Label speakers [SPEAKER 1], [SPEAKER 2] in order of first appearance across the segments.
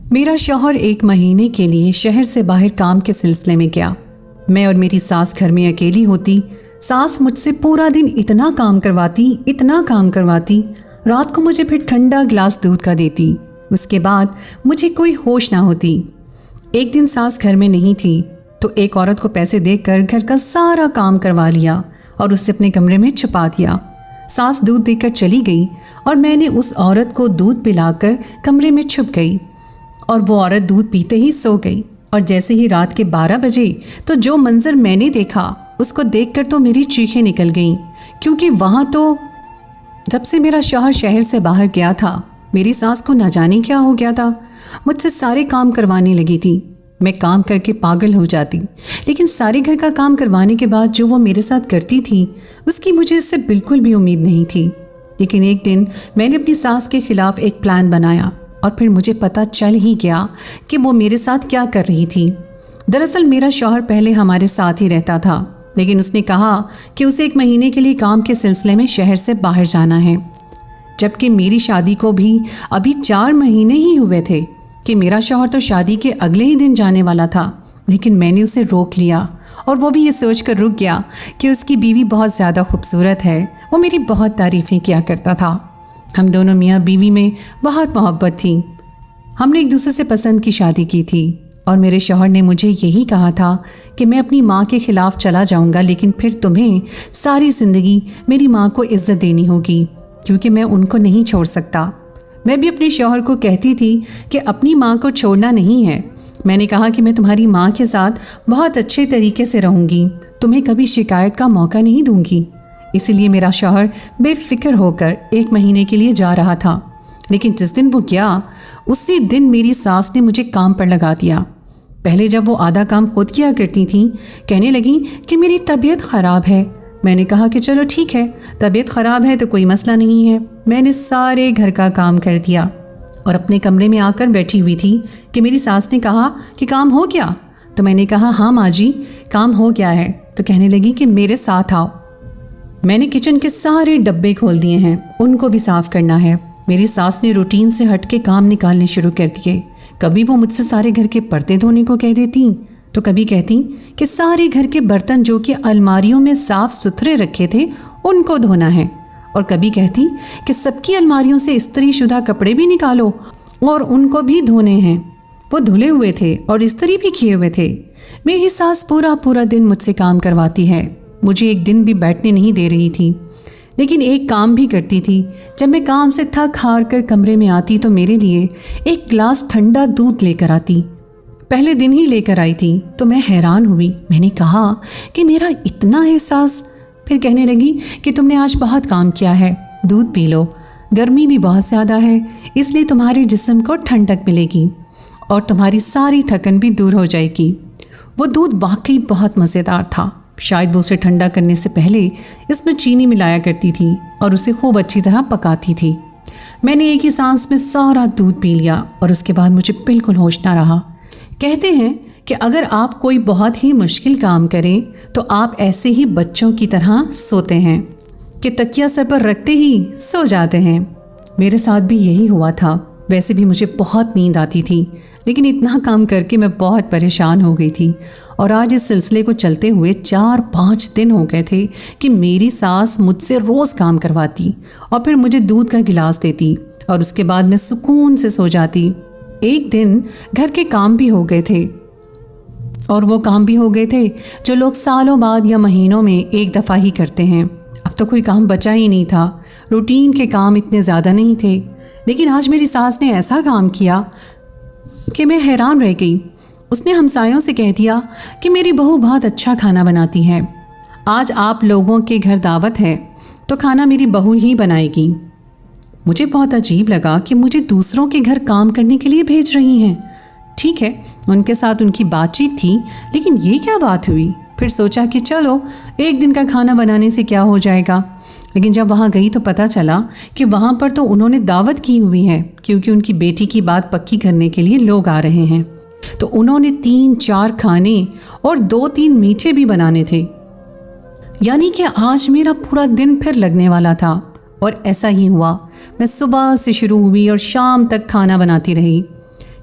[SPEAKER 1] मेरा शौहर 1 महीने के लिए शहर से बाहर काम के सिलसिले में गया। मैं और मेरी सास घर में अकेली होती। सास मुझसे पूरा दिन इतना काम करवाती, रात को मुझे फिर ठंडा गिलास दूध का देती। उसके बाद मुझे कोई होश ना होती। एक दिन सास घर में नहीं थी तो एक औरत को पैसे देकर घर का सारा काम करवा लिया और उसे अपने कमरे में छुपा दिया। सास दूध देकर चली गई और मैंने उस औरत को दूध पिलाकर कमरे में छुप गई और वो औरत दूध पीते ही सो गई। और जैसे ही रात के 12 बजे तो जो मंजर मैंने देखा उसको देखकर तो मेरी चीखें निकल गईं, क्योंकि वहाँ तो जब से मेरा शौहर शहर से बाहर गया था मेरी सास को न जाने क्या हो गया था। मुझसे सारे काम करवाने लगी थी। मैं काम करके पागल हो जाती, लेकिन सारे घर का काम करवाने के बाद जो वो मेरे साथ करती थी उसकी मुझे इससे बिल्कुल भी उम्मीद नहीं थी। लेकिन एक दिन मैंने अपनी सास के खिलाफ एक प्लान बनाया और फिर मुझे पता चल ही गया कि वो मेरे साथ क्या कर रही थी। दरअसल मेरा शौहर पहले हमारे साथ ही रहता था, लेकिन उसने कहा कि उसे 1 महीने के लिए काम के सिलसिले में शहर से बाहर जाना है, जबकि मेरी शादी को भी अभी 4 महीने ही हुए थे कि मेरा शौहर तो शादी के अगले ही दिन जाने वाला था। लेकिन मैंने उसे रोक लिया और वो भी ये सोच कर रुक गया कि उसकी बीवी बहुत ज़्यादा खूबसूरत है। वो मेरी बहुत तारीफ़ें किया करता था। हम दोनों मियाँ बीवी में बहुत मोहब्बत थी। हमने एक दूसरे से पसंद की शादी की थी और मेरे शौहर ने मुझे यही कहा था कि मैं अपनी माँ के खिलाफ चला जाऊँगा, लेकिन फिर तुम्हें सारी ज़िंदगी मेरी माँ को इज्जत देनी होगी, क्योंकि मैं उनको नहीं छोड़ सकता। मैं भी अपने शौहर को कहती थी कि अपनी माँ को छोड़ना नहीं है। मैंने कहा कि मैं तुम्हारी माँ के साथ बहुत अच्छे तरीके से रहूँगी, तुम्हें कभी शिकायत का मौका नहीं दूँगी। इसीलिए मेरा शौहर बेफिक्र होकर 1 महीने के लिए जा रहा था। लेकिन जिस दिन वो गया उसी दिन मेरी सास ने मुझे काम पर लगा दिया। पहले जब वो आधा काम खुद किया करती थी, कहने लगी कि मेरी तबीयत ख़राब है। मैंने कहा कि चलो ठीक है, तबीयत ख़राब है तो कोई मसला नहीं है। मैंने सारे घर का काम कर दिया और अपने कमरे में आकर बैठी हुई थी कि मेरी सास ने कहा कि काम हो गया। तो मैंने कहा हाँ माँ जी, काम हो गया है। तो कहने लगी कि मेरे साथ आओ। मैंने किचन के सारे डब्बे खोल दिए हैं, उनको भी साफ़ करना है। मेरी सास ने रूटीन से हट के काम निकालने शुरू कर दिए। कभी वो मुझसे सारे घर के पर्दे धोने को कह देती, तो कभी कहती कि सारे घर के बर्तन जो कि अलमारियों में साफ सुथरे रखे थे उनको धोना है, और कभी कहती कि सबकी अलमारियों से इस्त्री शुदा कपड़े भी निकालो और उनको भी धोने हैं। वो धुले हुए थे और इस्त्री भी किए हुए थे। मेरी सास पूरा दिन मुझसे काम करवाती है, मुझे एक दिन भी बैठने नहीं दे रही थी। लेकिन एक काम भी करती थी। जब मैं काम से थक हार कर कमरे में आती तो मेरे लिए एक गिलास ठंडा दूध लेकर आती। पहले दिन ही लेकर आई थी तो मैं हैरान हुई। मैंने कहा कि मेरा इतना एहसास। फिर कहने लगी कि तुमने आज बहुत काम किया है, दूध पी लो, गर्मी भी बहुत ज़्यादा है, इसलिए तुम्हारे जिस्म को ठंडक मिलेगी और तुम्हारी सारी थकन भी दूर हो जाएगी। वो दूध वाकई बहुत मज़ेदार था। शायद वो उसे ठंडा करने से पहले इसमें चीनी मिलाया करती थी और उसे खूब अच्छी तरह पकाती थी। मैंने एक ही सांस में सारा दूध पी लिया और उसके बाद मुझे बिल्कुल होश ना रहा। कहते हैं कि अगर आप कोई बहुत ही मुश्किल काम करें तो आप ऐसे ही बच्चों की तरह सोते हैं कि तकिया सर पर रखते ही सो जाते हैं। मेरे साथ भी यही हुआ था। वैसे भी मुझे बहुत नींद आती थी, लेकिन इतना काम करके मैं बहुत परेशान हो गई थी। और आज इस सिलसिले को चलते हुए 4-5 दिन हो गए थे कि मेरी सास मुझसे रोज़ काम करवाती और फिर मुझे दूध का गिलास देती और उसके बाद मैं सुकून से सो जाती। एक दिन घर के काम भी हो गए थे, और वो काम भी हो गए थे जो लोग सालों बाद या महीनों में एक दफ़ा ही करते हैं। अब तो कोई काम बचा ही नहीं था। रूटीन के काम इतने ज़्यादा नहीं थे, लेकिन आज मेरी सास ने ऐसा काम किया कि मैं हैरान रह गई। उसने हमसायों से कह दिया कि मेरी बहू बहुत अच्छा खाना बनाती है, आज आप लोगों के घर दावत है तो खाना मेरी बहू ही बनाएगी। मुझे बहुत अजीब लगा कि मुझे दूसरों के घर काम करने के लिए भेज रही हैं। ठीक है, उनके साथ उनकी बातचीत थी, लेकिन ये क्या बात हुई। फिर सोचा कि चलो एक दिन का खाना बनाने से क्या हो जाएगा। लेकिन जब वहाँ गई तो पता चला कि वहाँ पर तो उन्होंने दावत की हुई है, क्योंकि उनकी बेटी की बात पक्की करने के लिए लोग आ रहे हैं। तो उन्होंने 3-4 खाने और 2-3 मीठे भी बनाने थे। यानी कि आज मेरा पूरा दिन फिर लगने वाला था। और ऐसा ही हुआ। मैं सुबह से शुरू हुई और शाम तक खाना बनाती रही।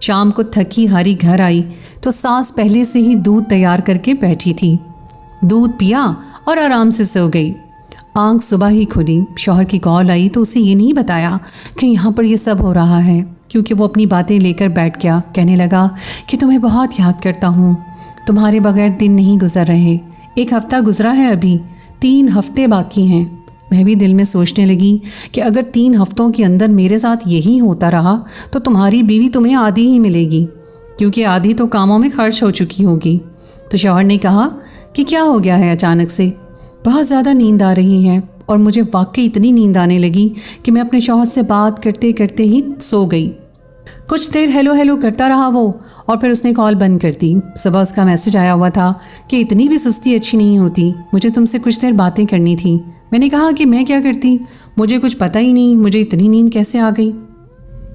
[SPEAKER 1] शाम को थकी हारी घर आई तो सास पहले से ही दूध तैयार करके बैठी थी। दूध पिया और आराम से सो गई। आंख सुबह ही खुली, शौहर की कॉल आई तो उसे ये नहीं बताया कि यहाँ पर ये सब हो रहा है, क्योंकि वो अपनी बातें लेकर बैठ गया। कहने लगा कि तुम्हें बहुत याद करता हूँ, तुम्हारे बगैर दिन नहीं गुजर रहे। 1 हफ्ता गुजरा है, अभी 3 हफ्ते बाकी हैं। मैं भी दिल में सोचने लगी कि अगर 3 हफ्तों के अंदर मेरे साथ यही होता रहा तो तुम्हारी बीवी तुम्हें आधी ही मिलेगी, क्योंकि आधी तो कामों में खर्च हो चुकी होगी। तो शौहर ने कहा कि क्या हो गया है अचानक से? बहुत ज़्यादा नींद आ रही है। और मुझे वाकई इतनी नींद आने लगी कि मैं अपने शौहर से बात करते करते ही सो गई। कुछ देर हेलो हेलो करता रहा वो, और फिर उसने कॉल बंद कर दी। सुबह उसका मैसेज आया हुआ था कि इतनी भी सुस्ती अच्छी नहीं होती, मुझे तुमसे कुछ देर बातें करनी थी। मैंने कहा कि मैं क्या करती, मुझे कुछ पता ही नहीं, मुझे इतनी नींद कैसे आ गई।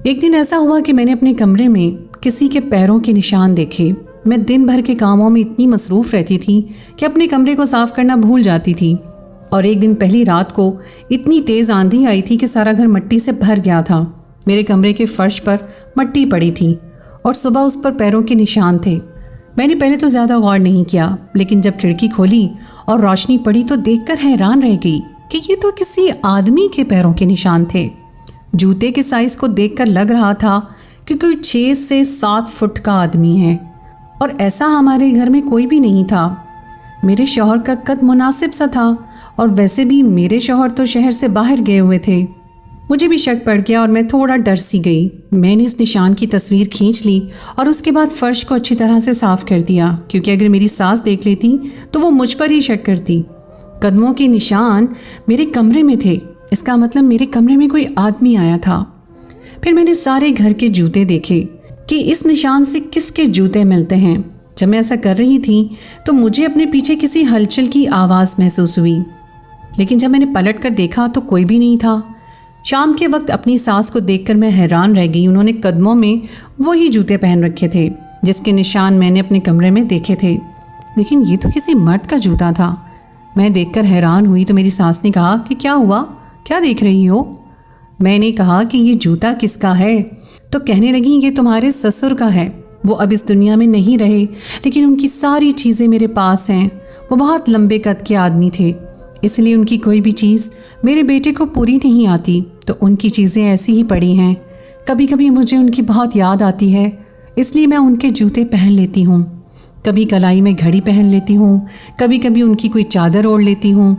[SPEAKER 1] एक दिन ऐसा हुआ कि मैंने अपने कमरे में किसी के पैरों के निशान देखे। मैं दिन भर के कामों में इतनी मसरूफ़ रहती थी कि अपने कमरे को साफ करना भूल जाती थी। और एक दिन पहली रात को इतनी तेज़ आंधी आई थी कि सारा घर मिट्टी से भर गया था। मेरे कमरे के फर्श पर मिट्टी पड़ी थी और सुबह उस पर पैरों के निशान थे। मैंने पहले तो ज़्यादा गौर नहीं किया, लेकिन जब खिड़की खोली और रोशनी पड़ी तो देखकर हैरान रह गई कि ये तो किसी आदमी के पैरों के निशान थे। जूते के साइज़ को देखकर लग रहा था कि कोई 6 से 7 फुट का आदमी है, और ऐसा हमारे घर में कोई भी नहीं था। मेरे शौहर का कद मुनासिब सा था, और वैसे भी मेरे शौहर तो शहर से बाहर गए हुए थे। मुझे भी शक पड़ गया और मैं थोड़ा डर सी गई। मैंने इस निशान की तस्वीर खींच ली और उसके बाद फर्श को अच्छी तरह से साफ कर दिया, क्योंकि अगर मेरी सास देख लेती तो वो मुझ पर ही शक करती। कदमों के निशान मेरे कमरे में थे, इसका मतलब मेरे कमरे में कोई आदमी आया था। फिर मैंने सारे घर के जूते देखे कि इस निशान से किसके जूते मिलते हैं। जब मैं ऐसा कर रही थी तो मुझे अपने पीछे किसी हलचल की आवाज़ महसूस हुई, लेकिन जब मैंने पलट कर देखा तो कोई भी नहीं था। शाम के वक्त अपनी सास को देखकर मैं हैरान रह गई। उन्होंने कदमों में वही जूते पहन रखे थे जिसके निशान मैंने अपने कमरे में देखे थे, लेकिन ये तो किसी मर्द का जूता था। मैं देखकर हैरान हुई तो मेरी सास ने कहा कि क्या हुआ, क्या देख रही हो? मैंने कहा कि ये जूता किसका है? तो कहने लगी ये तुम्हारे ससुर का है। वो अब इस दुनिया में नहीं रहे, लेकिन उनकी सारी चीज़ें मेरे पास हैं। वो बहुत लंबे कद के आदमी थे, इसलिए उनकी कोई भी चीज़ मेरे बेटे को पूरी नहीं आती, तो उनकी चीज़ें ऐसी ही पड़ी हैं। कभी कभी मुझे उनकी बहुत याद आती है, इसलिए मैं उनके जूते पहन लेती हूँ। कभी कलाई में घड़ी पहन लेती हूँ, कभी कभी उनकी कोई चादर ओढ़ लेती हूँ।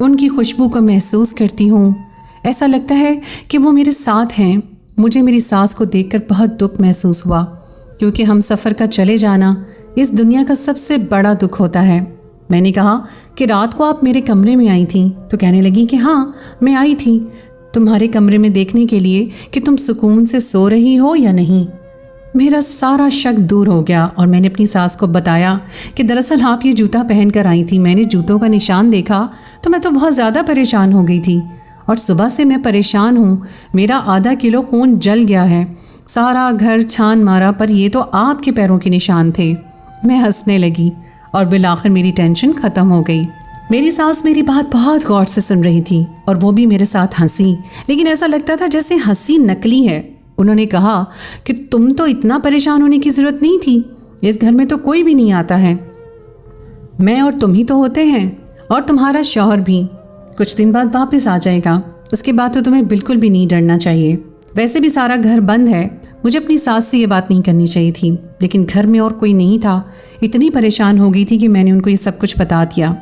[SPEAKER 1] उनकी खुशबू को महसूस करती हूँ। ऐसा लगता है कि वो मेरे साथ हैं। मुझे मेरी सास को देखकर बहुत दुख महसूस हुआ, क्योंकि हम सफ़र का चले जाना इस दुनिया का सबसे बड़ा दुख होता है। मैंने कहा कि रात को आप मेरे कमरे में आई थी, तो कहने लगी कि हाँ मैं आई थी तुम्हारे कमरे में देखने के लिए कि तुम सुकून से सो रही हो या नहीं। मेरा सारा शक दूर हो गया और मैंने अपनी सास को बताया कि दरअसल आप ये जूता पहन कर आई थी। मैंने जूतों का निशान देखा तो मैं तो बहुत ज़्यादा परेशान हो गई थी, और सुबह से मैं परेशान हूँ। मेरा आधा किलो खून जल गया है, सारा घर छान मारा, पर ये तो आपके पैरों के निशान थे। मैं हंसने लगी और बिलाखिर मेरी टेंशन ख़त्म हो गई। मेरी सास मेरी बात बहुत गौर से सुन रही थी और वो भी मेरे साथ हंसी, लेकिन ऐसा लगता था जैसे हंसी नकली है। उन्होंने कहा कि तुम तो इतना परेशान होने की ज़रूरत नहीं थी, इस घर में तो कोई भी नहीं आता है, मैं और तुम ही तो होते हैं, और तुम्हारा शौहर भी कुछ दिन बाद वापस आ जाएगा। उसके बाद तो तुम्हें बिल्कुल भी नहीं डरना चाहिए। वैसे भी सारा घर बंद है। मुझे अपनी सास से ये बात नहीं करनी चाहिए थी, लेकिन घर में और कोई नहीं था। इतनी परेशान हो गई थी कि मैंने उनको ये सब कुछ बता दिया।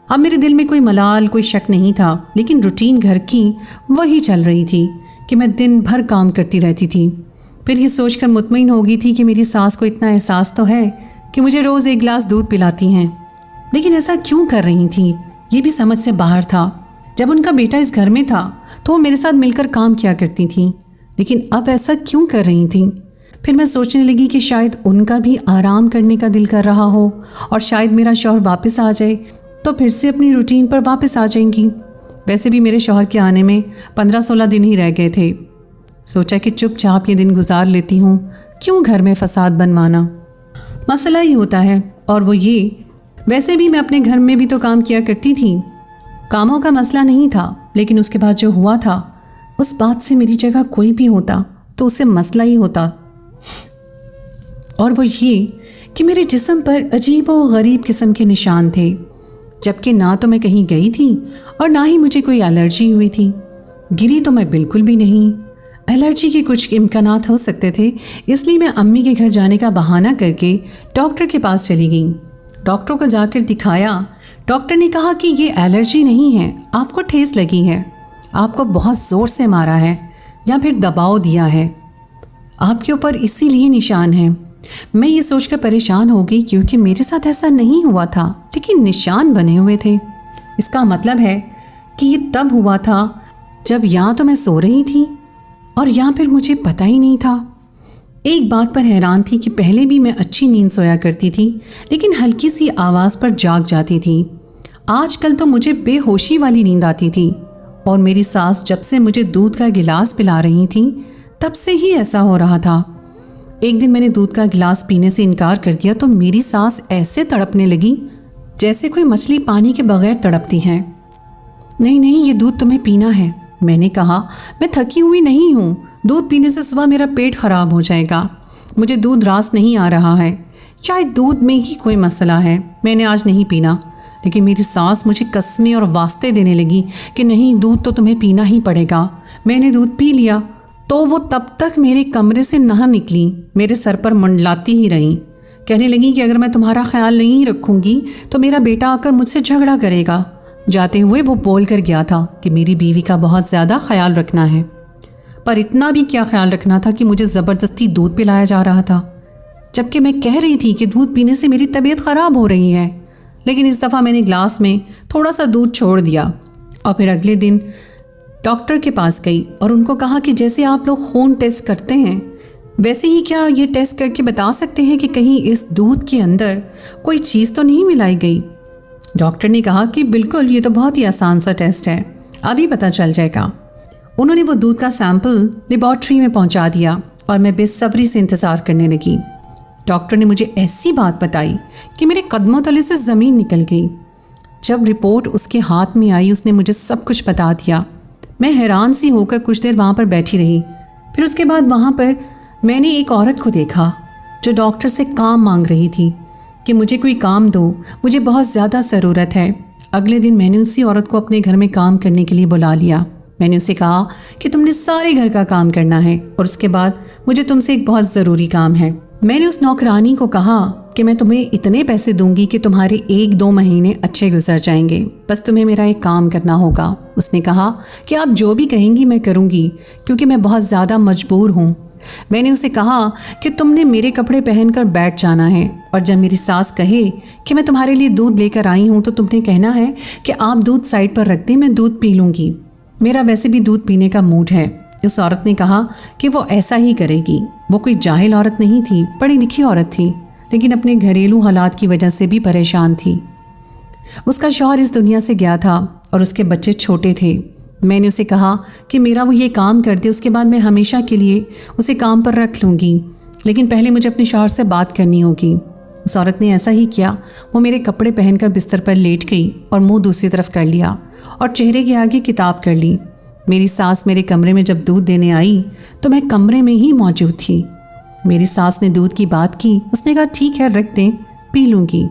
[SPEAKER 1] अब मेरे दिल में कोई मलाल, कोई शक नहीं था, लेकिन रूटीन घर की वही चल रही थी कि मैं दिन भर काम करती रहती थी। फिर ये सोचकर मुतमईन हो गई थी कि मेरी सास को इतना एहसास तो है कि मुझे रोज़ 1 गिलास दूध पिलाती हैं, लेकिन ऐसा क्यों कर रही थी ये भी समझ से बाहर था। जब उनका बेटा इस घर में था तो वो मेरे साथ मिलकर काम किया करती थी, लेकिन अब ऐसा क्यों कर रही थी? फिर मैं सोचने लगी कि शायद उनका भी आराम करने का दिल कर रहा हो, और शायद मेरा शौहर वापस आ जाए तो फिर से अपनी रूटीन पर वापस आ जाएंगी। वैसे भी मेरे शौहर के आने में 15-16 दिन ही रह गए थे। सोचा कि चुपचाप ये दिन गुजार लेती हूँ, क्यों घर में फसाद बनवाना। मसला ही होता है, और वो ये, वैसे भी मैं अपने घर में भी तो काम किया करती थी। कामों का मसला नहीं था, लेकिन उसके बाद जो हुआ था उस बात से मेरी जगह कोई भी होता तो उसे मसला ही होता। और वो ये कि मेरे जिस्म पर अजीब व गरीब किस्म के निशान थे, जबकि ना तो मैं कहीं गई थी और ना ही मुझे कोई एलर्जी हुई थी। गिरी तो मैं बिल्कुल भी नहीं। एलर्जी के कुछ इम्कानात हो सकते थे, इसलिए मैं अम्मी के घर जाने का बहाना करके डॉक्टर के पास चली गई। डॉक्टर को जाकर दिखाया। डॉक्टर ने कहा कि ये एलर्जी नहीं है, आपको ठेस लगी है, आपको बहुत ज़ोर से मारा है या फिर दबाव दिया है आपके ऊपर, इसीलिए निशान है। मैं ये सोचकर परेशान हो गई क्योंकि मेरे साथ ऐसा नहीं हुआ था, लेकिन निशान बने हुए थे। इसका मतलब है कि ये तब हुआ था जब या तो मैं सो रही थी और या फिर मुझे पता ही नहीं था। एक बात पर हैरान थी कि पहले भी मैं अच्छी नींद सोया करती थी, लेकिन हल्की सी आवाज़ पर जाग जाती थी। आजकल तो मुझे बेहोशी वाली नींद आती थी और मेरी सास जब से मुझे दूध का गिलास पिला रही थी तब से ही ऐसा हो रहा था। एक दिन मैंने दूध का गिलास पीने से इनकार कर दिया तो मेरी सास ऐसे तड़पने लगी जैसे कोई मछली पानी के बगैर तड़पती है। नहीं नहीं, ये दूध तुम्हें पीना है। मैंने कहा, मैं थकी हुई नहीं हूँ, दूध पीने से सुबह मेरा पेट खराब हो जाएगा, मुझे दूध रास नहीं आ रहा है, शायद दूध में ही कोई मसला है, मैंने आज नहीं पीना। लेकिन मेरी सास मुझे कस्में और वास्ते देने लगी कि नहीं, दूध तो तुम्हें पीना ही पड़ेगा। मैंने दूध पी लिया तो वो तब तक मेरे कमरे से ना निकली, मेरे सर पर मंडलाती ही रहीं। कहने लगी कि अगर मैं तुम्हारा ख्याल नहीं रखूंगी तो मेरा बेटा आकर मुझसे झगड़ा करेगा। जाते हुए वो बोल कर गया था कि मेरी बीवी का बहुत ज़्यादा ख्याल रखना है, पर इतना भी क्या ख्याल रखना था कि मुझे ज़बरदस्ती दूध पिलाया जा रहा था, जबकि मैं कह रही थी कि दूध पीने से मेरी तबीयत ख़राब हो रही है। लेकिन इस दफ़ा मैंने ग्लास में थोड़ा सा दूध छोड़ दिया और फिर अगले दिन डॉक्टर के पास गई और उनको कहा कि जैसे आप लोग खून टेस्ट करते हैं वैसे ही क्या ये टेस्ट करके बता सकते हैं कि कहीं इस दूध के अंदर कोई चीज़ तो नहीं मिलाई गई। डॉक्टर ने कहा कि बिल्कुल, ये तो बहुत ही आसान सा टेस्ट है, अभी पता चल जाएगा। उन्होंने वो दूध का सैंपल लेबॉर्ट्री में पहुंचा दिया और मैं बेसब्री से इंतज़ार करने लगी। डॉक्टर ने मुझे ऐसी बात बताई कि मेरे कदमों तले से ज़मीन निकल गई। जब रिपोर्ट उसके हाथ में आई उसने मुझे सब कुछ बता दिया। मैं हैरान सी होकर कुछ देर वहाँ पर बैठी रही। फिर उसके बाद वहाँ पर मैंने एक औरत को देखा जो डॉक्टर से काम मांग रही थी कि मुझे कोई काम दो, मुझे बहुत ज़्यादा ज़रूरत है। अगले दिन मैंने उसी औरत को अपने घर में काम करने के लिए बुला लिया। मैंने उसे कहा कि तुमने सारे घर का काम करना है और उसके बाद मुझे तुमसे एक बहुत ज़रूरी काम है। मैंने उस नौकरानी को कहा कि मैं तुम्हें इतने पैसे दूंगी कि तुम्हारे 1-2 महीने अच्छे गुजर जाएंगे, बस तुम्हें मेरा एक काम करना होगा। उसने कहा कि आप जो भी कहेंगी मैं करूंगी क्योंकि मैं बहुत ज़्यादा मजबूर हूँ। मैंने उसे कहा कि तुमने मेरे कपड़े पहनकर बैठ जाना है और जब मेरी सास कहे कि मैं तुम्हारे लिए दूध लेकर आई हूँ तो तुमने कहना है कि आप दूध साइड पर रख दें, मैं दूध पी लूँगी, मेरा वैसे भी दूध पीने का मूड है। उस औरत ने कहा कि वो ऐसा ही करेगी। वो कोई जाहिल औरत नहीं थी, पढ़ी लिखी औरत थी, लेकिन अपने घरेलू हालात की वजह से भी परेशान थी। उसका शौहर इस दुनिया से गया था और उसके बच्चे छोटे थे। मैंने उसे कहा कि मेरा वो ये काम कर दे, उसके बाद मैं हमेशा के लिए उसे काम पर रख लूँगी, लेकिन पहले मुझे अपने शौहर से बात करनी होगी। उस औरत ने ऐसा ही किया। वो मेरे कपड़े पहनकर बिस्तर पर लेट गई और मुंह दूसरी तरफ कर लिया और चेहरे के आगे किताब कर ली। मेरी सास मेरे कमरे में जब दूध देने आई तो मैं कमरे में ही मौजूद थी। मेरी सास ने दूध की बात की। उसने कहा ठीक है, रख दें, पी लूँगी।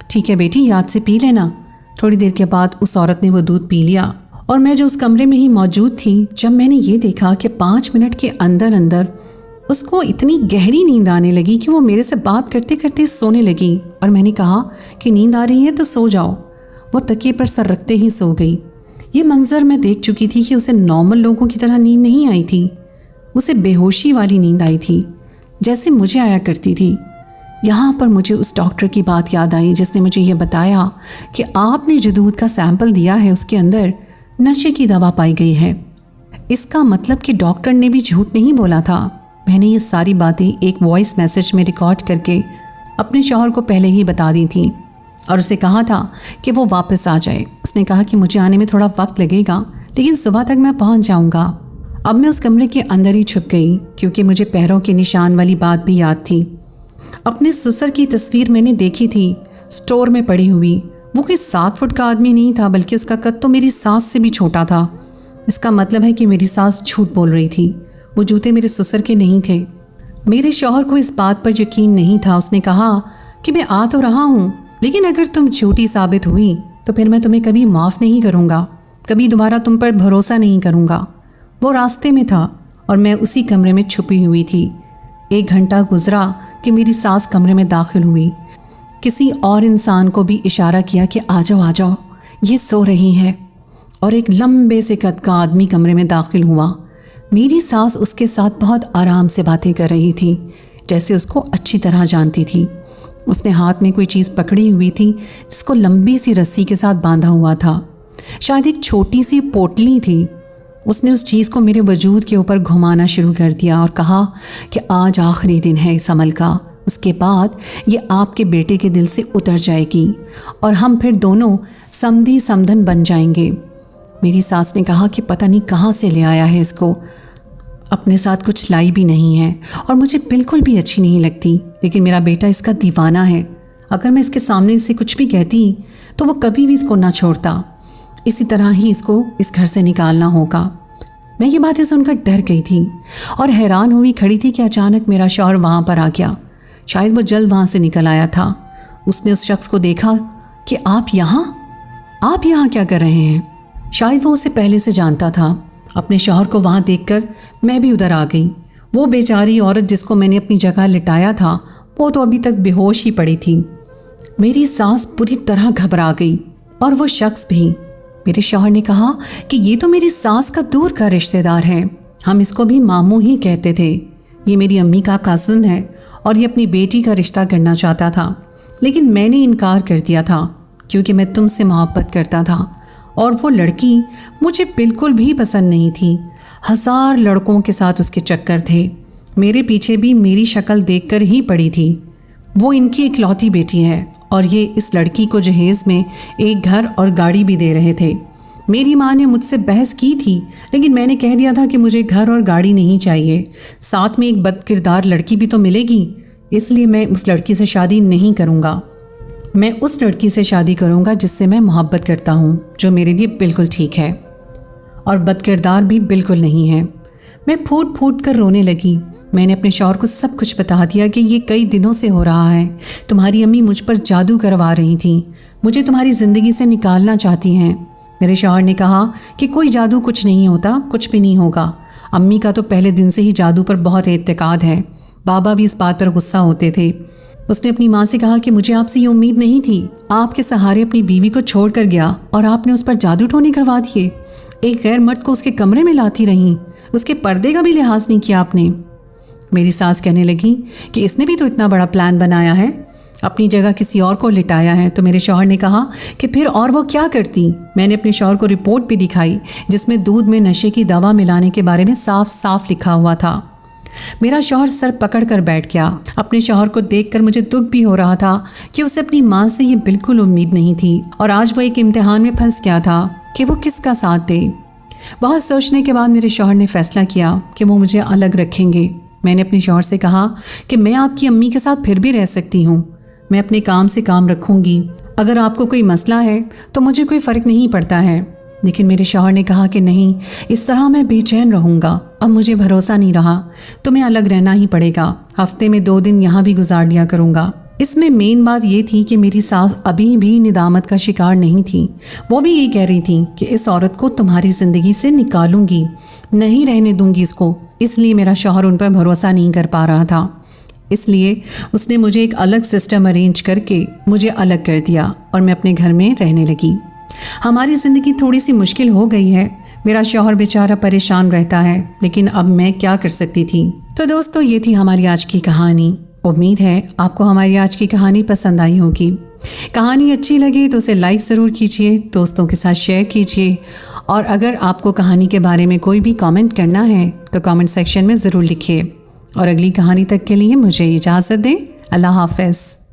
[SPEAKER 1] ठीक है बेटी, याद से पी लेना। थोड़ी देर के बाद उस औरत ने वो दूध पी लिया और मैं जो उस कमरे में ही मौजूद थी, जब मैंने ये देखा कि 5 मिनट के अंदर अंदर उसको इतनी गहरी नींद आने लगी कि वो मेरे से बात करते करते सोने लगी और मैंने कहा कि नींद आ रही है तो सो जाओ। वो तकिए पर सर रखते ही सो गई। ये मंजर मैं देख चुकी थी कि उसे नॉर्मल लोगों की तरह नींद नहीं आई थी, उसे बेहोशी वाली नींद आई थी जैसे मुझे आया करती थी। यहाँ पर मुझे उस डॉक्टर की बात याद आई जिसने मुझे ये बताया कि आपने जो दूध का सैंपल दिया है उसके अंदर नशे की दवा पाई गई है। इसका मतलब कि डॉक्टर ने भी झूठ नहीं बोला था। मैंने ये सारी बातें एक वॉइस मैसेज में रिकॉर्ड करके अपने शौहर को पहले ही बता दी थी और उसे कहा था कि वो वापस आ जाए। उसने कहा कि मुझे आने में थोड़ा वक्त लगेगा, लेकिन सुबह तक मैं पहुंच जाऊंगा। अब मैं उस कमरे के अंदर ही छुप गई क्योंकि मुझे पैरों के निशान वाली बात भी याद थी। अपने ससुर की तस्वीर मैंने देखी थी स्टोर में पड़ी हुई। वो कोई 7 फुट का आदमी नहीं था, बल्कि उसका कद तो मेरी सास से भी छोटा था। इसका मतलब है कि मेरी सास झूठ बोल रही थी। वो जूते मेरे ससुर के नहीं थे। मेरे शौहर को इस बात पर यकीन नहीं था। उसने कहा कि मैं आ तो रहा हूँ, लेकिन अगर तुम झूठी साबित हुई तो फिर मैं तुम्हें कभी माफ़ नहीं करूँगा, कभी दोबारा तुम पर भरोसा नहीं करूँगा। वो रास्ते में था और मैं उसी कमरे में छुपी हुई थी। 1 घंटा गुजरा कि मेरी सास कमरे में दाखिल हुई। किसी और इंसान को भी इशारा किया कि आ जाओ, ये सो रही है, और एक लंबे से कद का आदमी कमरे में दाखिल हुआ। मेरी सास उसके साथ बहुत आराम से बातें कर रही थी, जैसे उसको अच्छी तरह जानती थी। उसने हाथ में कोई चीज़ पकड़ी हुई थी जिसको लंबी सी रस्सी के साथ बांधा हुआ था। शायद एक छोटी सी पोटली थी। उसने उस चीज़ को मेरे वजूद के ऊपर घुमाना शुरू कर दिया और कहा कि आज आखिरी दिन है इस अमल का, उसके बाद ये आपके बेटे के दिल से उतर जाएगी और हम फिर दोनों समधी समधन बन जाएंगे। मेरी सास ने कहा कि पता नहीं कहाँ से ले आया है इसको, अपने साथ कुछ लाई भी नहीं है और मुझे बिल्कुल भी अच्छी नहीं लगती, लेकिन मेरा बेटा इसका दीवाना है। अगर मैं इसके सामने इसे कुछ भी कहती तो वो कभी भी इसको ना छोड़ता। इसी तरह ही इसको इस घर से निकालना होगा। मैं ये बातें सुनकर डर गई थी और हैरान हुई खड़ी थी कि अचानक मेरा शौहर वहाँ पर आ गया। शायद वो जल्द वहाँ से निकल आया था। उसने उस शख्स को देखा कि आप यहाँ क्या कर रहे हैं। शायद वो उसे पहले से जानता था। अपने शौहर को वहाँ देखकर मैं भी उधर आ गई। वो बेचारी औरत जिसको मैंने अपनी जगह लिटाया था वो तो अभी तक बेहोश ही पड़ी थी। मेरी सास पूरी तरह घबरा गई और वो शख्स भी। मेरे शौहर ने कहा कि ये तो मेरी सास का दूर का रिश्तेदार है, हम इसको भी मामू ही कहते थे। ये मेरी अम्मी का कज़न है और ये अपनी बेटी का रिश्ता करना चाहता था, लेकिन मैंने इनकार कर दिया था क्योंकि मैं तुमसे मोहब्बत करता था और वो लड़की मुझे बिल्कुल भी पसंद नहीं थी। 1000 लड़कों के साथ उसके चक्कर थे। मेरे पीछे भी मेरी शक्ल देखकर ही पड़ी थी। वो इनकी इकलौती बेटी है और ये इस लड़की को जहेज़ में एक घर और गाड़ी भी दे रहे थे। मेरी माँ ने मुझसे बहस की थी, लेकिन मैंने कह दिया था कि मुझे घर और गाड़ी नहीं चाहिए, साथ में एक बदकिरदार लड़की भी तो मिलेगी, इसलिए मैं उस लड़की से शादी नहीं करूँगा। मैं उस लड़की से शादी करूँगा जिससे मैं मोहब्बत करता हूँ, जो मेरे लिए बिल्कुल ठीक है और बदकिरदार भी बिल्कुल नहीं है। मैं फूट फूट कर रोने लगी। मैंने अपने शौहर को सब कुछ बता दिया कि ये कई दिनों से हो रहा है। तुम्हारी अम्मी मुझ पर जादू करवा रही थी, मुझे तुम्हारी ज़िंदगी से निकालना चाहती हैं। मेरे शौहर ने कहा कि कोई जादू कुछ नहीं होता, कुछ भी नहीं होगा। अम्मी का तो पहले दिन से ही जादू पर बहुत एतकाद है। बाबा भी इस बात पर गुस्सा होते थे। उसने अपनी माँ से कहा कि मुझे आपसे ये उम्मीद नहीं थी, आपके सहारे अपनी बीवी को छोड़ कर गया और आपने उस पर जादू टोने करवा दिए। एक गैर मर्द को उसके कमरे में लाती रहीं, उसके पर्दे का भी लिहाज नहीं किया आपने। मेरी सास कहने लगी कि इसने भी तो इतना बड़ा प्लान बनाया है, अपनी जगह किसी और को लिटाया है। तो मेरे शौहर ने कहा कि फिर और वो क्या करती। मैंने अपने शौहर को रिपोर्ट भी दिखाई जिसमें दूध में नशे की दवा मिलाने के बारे में साफ साफ लिखा हुआ था। मेरा शौहर सर पकड़ कर बैठ गया। अपने शौहर को देखकर मुझे दुख भी हो रहा था कि उसे अपनी माँ से ये बिल्कुल उम्मीद नहीं थी और आज वो एक इम्तिहान में फंस गया था कि वो किसका साथ दे। बहुत सोचने के बाद मेरे शौहर ने फैसला किया कि वो मुझे अलग रखेंगे। मैंने अपने शौहर से कहा कि मैं आपकी अम्मी के साथ फिर भी रह सकती हूँ, मैं अपने काम से काम रखूँगी, अगर आपको कोई मसला है तो मुझे कोई फ़र्क नहीं पड़ता है। लेकिन मेरे शौहर ने कहा कि नहीं, इस तरह मैं बेचैन रहूँगा, अब मुझे भरोसा नहीं रहा, तुम्हें अलग रहना ही पड़ेगा। हफ्ते में 2 दिन यहाँ भी गुजार लिया करूँगा। इसमें मेन बात ये थी कि मेरी सास अभी भी निदामत का शिकार नहीं थी। वो भी ये कह रही थी कि इस औरत को तुम्हारी ज़िंदगी से निकालूंगी, नहीं रहने दूंगी इसको। इसलिए मेरा शौहर उन पर भरोसा नहीं कर पा रहा था, इसलिए उसने मुझे एक अलग सिस्टम अरेंज करके मुझे अलग कर दिया और मैं अपने घर में रहने लगी। हमारी ज़िंदगी थोड़ी सी मुश्किल हो गई है। मेरा शौहर बेचारा परेशान रहता है, लेकिन अब मैं क्या कर सकती थी। तो दोस्तों, ये थी हमारी आज की कहानी। उम्मीद है आपको हमारी आज की कहानी पसंद आई होगी। कहानी अच्छी लगे तो उसे लाइक ज़रूर कीजिए, दोस्तों के साथ शेयर कीजिए और अगर आपको कहानी के बारे में कोई भी कमेंट करना है तो कमेंट सेक्शन में ज़रूर लिखिए। और अगली कहानी तक के लिए मुझे इजाज़त दें। अल्लाह हाफ़िज़।